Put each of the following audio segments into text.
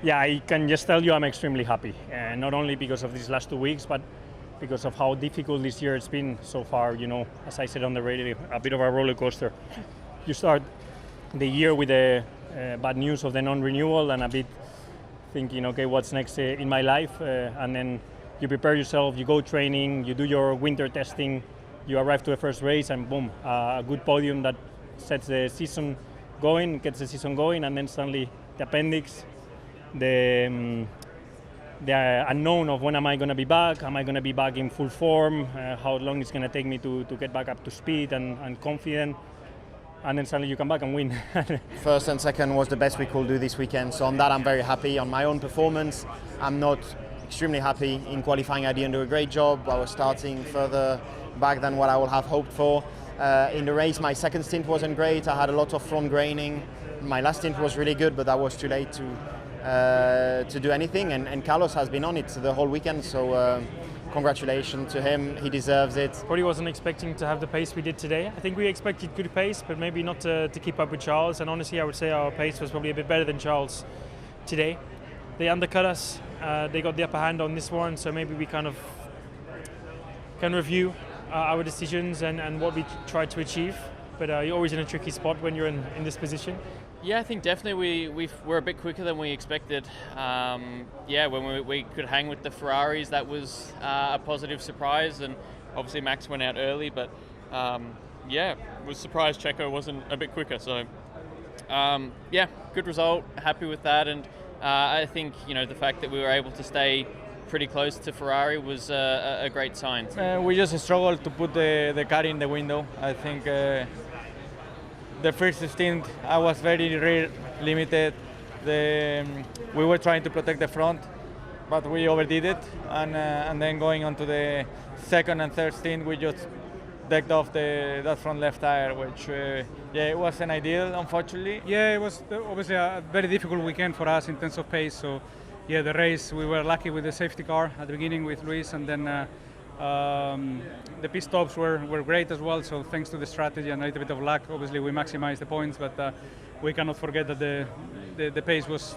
Yeah, I can just tell you I'm extremely happy, and not only because of these last 2 weeks, but because of how difficult this year it's been so far. You know, as I said on the radio, a bit of a roller coaster. You start the year with the bad news of the non-renewal and a bit thinking, okay, what's next in my life, and then you prepare yourself, you go training, you do your winter testing, you arrive to the first race, and boom, a good podium that sets the season going, gets the season going, and then suddenly the appendix, the unknown of when am I going to be back, am I going to be back in full form, how long it's going to take me to get back up to speed and confident, and then suddenly you come back and win. First and second was the best we could do this weekend, so on that I'm very happy. On my own performance, I'm not extremely happy. In qualifying I didn't do a great job. I was starting further back than what I would have hoped for. In the race my second stint wasn't great. I had a lot of front graining. My last stint was really good, but that was too late to do anything, and Carlos has been on it the whole weekend, so congratulations to him, he deserves it. Probably wasn't expecting to have the pace we did today. I think we expected good pace, but maybe not to keep up with Charles, and honestly I would say our pace was probably a bit better than Charles today. They undercut us, they got the upper hand on this one, so maybe we kind of can review our decisions and what we tried to achieve, but you're always in a tricky spot when you're in this position. Yeah, I think definitely we're a bit quicker than we expected. When we could hang with the Ferraris, that was a positive surprise, and obviously Max went out early, but was surprised Checo wasn't a bit quicker. So good result, happy with that, and I think the fact that we were able to stay pretty close to Ferrari was a great sign. We just struggled to put the car in the window. I think the first stint I was very limited. We were trying to protect the front, but we overdid it, and then going on to the second and third stint we just decked off that front left tire, which it wasn't ideal, unfortunately. Yeah, it was obviously a very difficult weekend for us in terms of pace, so yeah, the race we were lucky with the safety car at the beginning with Luis, and then the pit stops were great as well, so thanks to the strategy and a little bit of luck, obviously we maximized the points, but we cannot forget that the pace was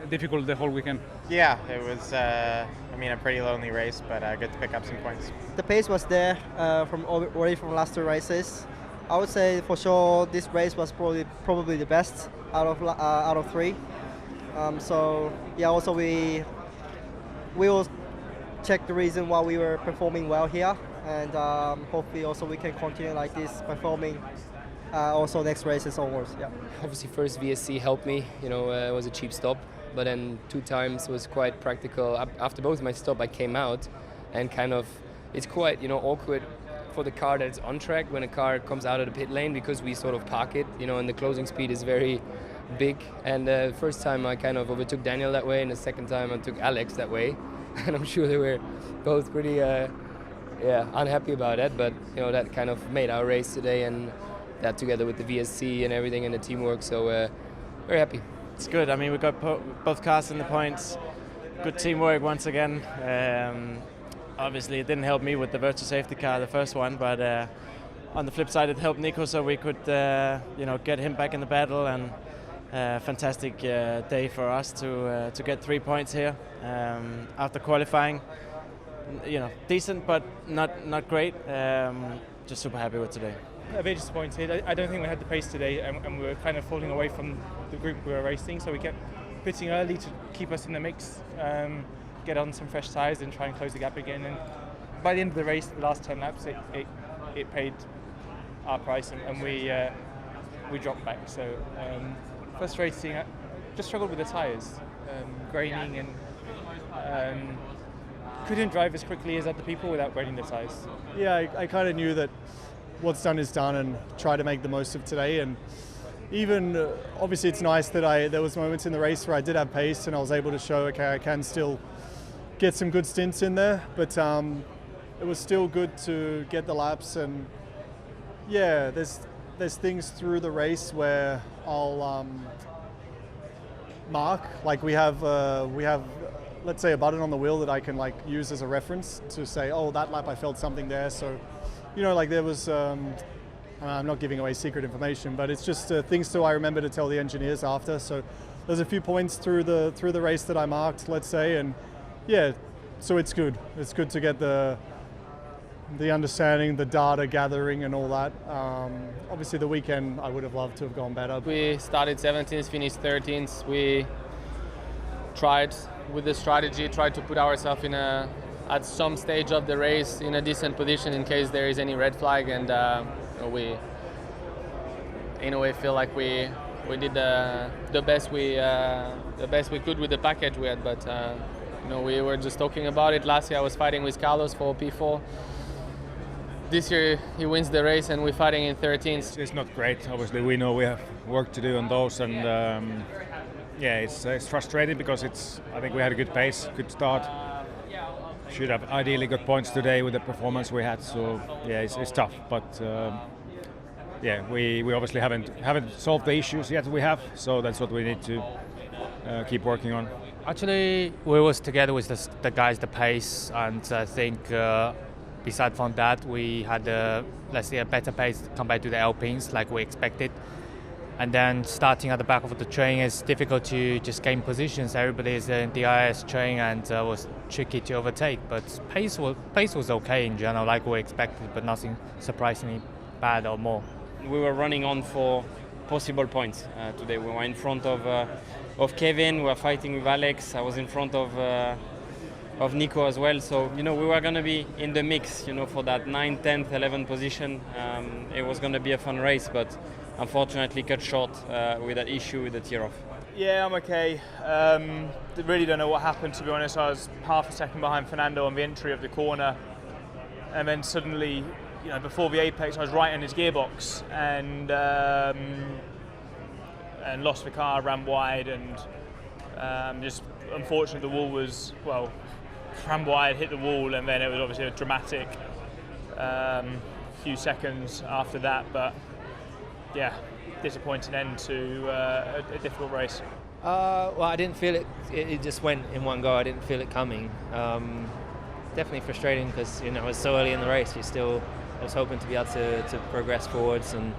difficult the whole weekend. Yeah, it was a pretty lonely race, but good to pick up some points. The pace was there already from last 2 races. I would say for sure this race was probably the best out of 3. Also we will check the reason why we were performing well here, and hopefully also we can continue like this performing also next races onwards. Yeah. Obviously first VSC helped me, it was a cheap stop, but then 2 times was quite practical. After both my stop I came out, and it's quite awkward for the car that it's on track when a car comes out of the pit lane, because we sort of park it, and the closing speed is very big, and the first time I kind of overtook Daniel that way, and the second time I took Alex that way. And I'm sure they were both pretty unhappy about that, but that kind of made our race today, and that together with the VSC and everything and the teamwork, so very happy. It's good. I mean, we got both cars in the points. Good teamwork once again. Obviously it didn't help me with the virtual safety car, the first one, but on the flip side it helped Nico, so we could get him back in the battle, and fantastic day for us to get 3 points here after qualifying. Decent but not great. Just super happy with today. A bit disappointed. I don't think we had the pace today, and we were kind of falling away from the group we were racing, so we kept pitting early to keep us in the mix, get on some fresh tyres and try and close the gap again. And by the end of the race, the last 10 laps, it paid our price, and we dropped back. So frustrating. I just struggled with the tyres, graining, and couldn't drive as quickly as other people without graining the tyres. Yeah, I kind of knew that what's done is done, and try to make the most of today. And even obviously it's nice that there was moments in the race where I did have pace and I was able to show, okay, I can still get some good stints in there, but it was still good to get the laps. And yeah, there's things through the race where I'll mark, like we have let's say a button on the wheel that I can use as a reference to say, oh, that lap I felt something there. So there was I'm not giving away secret information, but it's just things I remember to tell the engineers after. So there's a few points through the race that I marked, let's say, and yeah, so it's good. It's good to get the understanding, the data gathering and all that. Obviously the weekend I would have loved to have gone better. We started 17th, finished 13th. We tried with the strategy, tried to put ourselves at some stage of the race in a decent position in case there is any red flag, and we in a way feel like we did the best we could with the package we had, but we were just talking about it. Last year I was fighting with Carlos for P4. This year he wins the race and we're fighting in 13th. It's not great. Obviously we know we have work to do on those, and yeah, it's frustrating because I think we had a good pace, good start. Should have ideally got points today with the performance we had. So yeah, it's tough, but yeah, we obviously haven't solved the issues yet we have. So that's what we need to keep working on. Actually, we was together with the guys, the pace, and I think beside from that, we had let's say a better pace compared to the Alpines, like we expected. And then starting at the back of the train is difficult to just gain positions. Everybody is in the IS train and was tricky to overtake. But pace was okay in general, like we expected, but nothing surprisingly bad or more. We were running on for possible points today. We were in front of Kevin. We were fighting with Alex. I was in front of Nico as well. So we were going to be in the mix, for that 9th, 10th, 11th position. It was going to be a fun race, but unfortunately cut short with that issue with the tear off. Yeah, I'm okay. Really don't know what happened, to be honest. I was half a second behind Fernando on the entry of the corner, and then suddenly, before the apex, I was right in his gearbox and lost the car, ran wide, and just unfortunately the wall was, ran wide, hit the wall, and then it was obviously a dramatic few seconds after that, but yeah, disappointing end to a difficult race. Well, I didn't feel it. It just went in one go. I didn't feel it coming. Definitely frustrating because it was so early in the race. I was hoping to be able to progress forwards and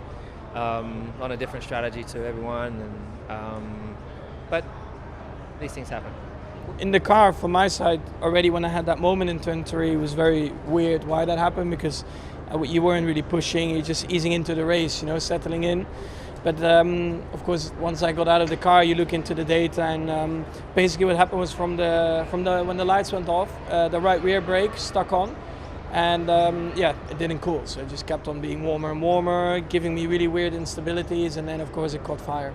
on a different strategy to everyone. But these things happen. In the car, from my side, already when I had that moment in turn 3, it was very weird why that happened, because you weren't really pushing, you're just easing into the race, settling in. But of course, once I got out of the car, you look into the data, and basically what happened was from when the lights went off, the right rear brake stuck on, and it didn't cool, so it just kept on being warmer and warmer, giving me really weird instabilities, and then of course it caught fire.